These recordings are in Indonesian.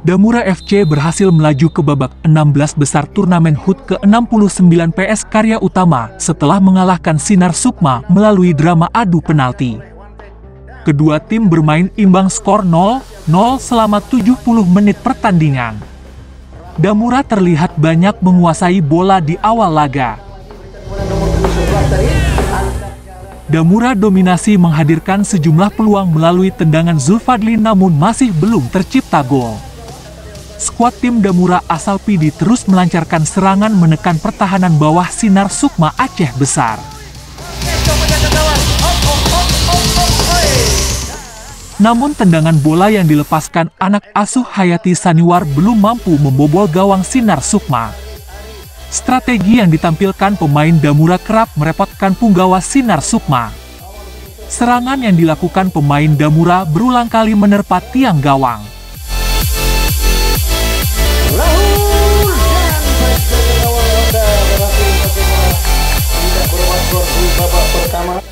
Damura FC berhasil melaju ke babak 16 besar turnamen HUT ke-69 PS Karya Utama setelah mengalahkan Sinar Sukma melalui drama adu penalti. Kedua tim bermain imbang skor 0-0 selama 70 menit pertandingan. Damura terlihat banyak menguasai bola di awal laga. Damura dominasi menghadirkan sejumlah peluang melalui tendangan Zulfadli namun masih belum tercipta gol. Skuad tim Damura asal Pidi terus melancarkan serangan menekan pertahanan bawah Sinar Sukma Aceh Besar. Namun tendangan bola yang dilepaskan anak asuh Hayati Saniwar belum mampu membobol gawang Sinar Sukma. Strategi yang ditampilkan pemain Damura kerap merepotkan punggawa Sinar Sukma. Serangan yang dilakukan pemain Damura berulang kali menerpa tiang gawang.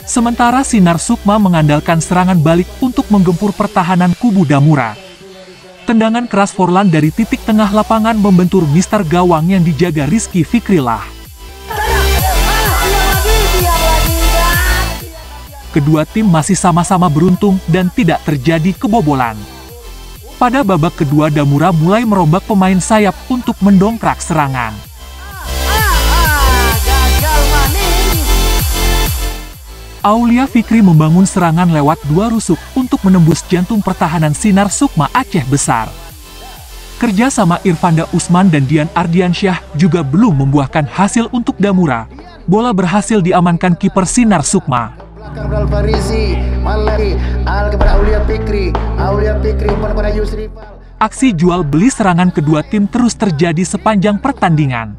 Sementara Sinar Sukma mengandalkan serangan balik untuk menggempur pertahanan kubu Damura. Tendangan keras Forlan dari titik tengah lapangan membentur mister gawang yang dijaga Rizky Fikrillah. Kedua tim masih sama-sama beruntung dan tidak terjadi kebobolan. Pada babak kedua Damura mulai merombak pemain sayap untuk mendongkrak serangan. Aulia Fikri membangun serangan lewat dua rusuk untuk menembus jantung pertahanan Sinar Sukma Aceh Besar. Kerja sama Irfanda Usman dan Dian Ardiansyah juga belum membuahkan hasil untuk Damura. Bola berhasil diamankan kiper Sinar Sukma. Aksi jual beli serangan kedua tim terus terjadi sepanjang pertandingan.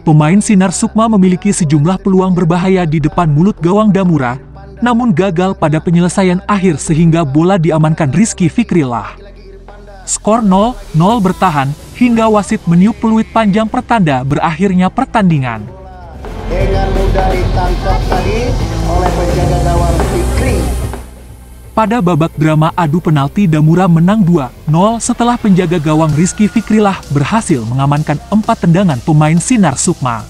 Pemain Sinar Sukma memiliki sejumlah peluang berbahaya di depan mulut gawang Damura, namun gagal pada penyelesaian akhir sehingga bola diamankan Rizky Fikrillah. Skor 0-0 bertahan hingga wasit meniup peluit panjang pertanda berakhirnya pertandingan. Dengan mudah ditangkap tadi oleh penjaga gawang Fikri. Pada babak drama adu penalti Damura menang 2-0 setelah penjaga gawang Rizky Fikrillah berhasil mengamankan 4 tendangan pemain Sinar Sukma.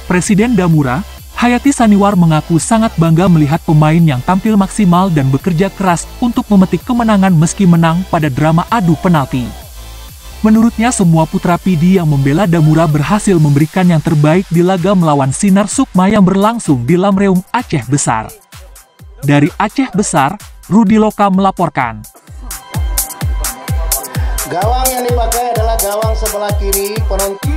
Presiden Damura, Hayati Saniwar mengaku sangat bangga melihat pemain yang tampil maksimal dan bekerja keras untuk memetik kemenangan meski menang pada drama adu penalti. Menurutnya semua putra Pidi yang membela Damura berhasil memberikan yang terbaik di laga melawan Sinar Sukma yang berlangsung di Lamreung, Aceh Besar. Dari Aceh Besar, Rudi Loka melaporkan. Gawang yang dipakai adalah gawang sebelah kiri penonton.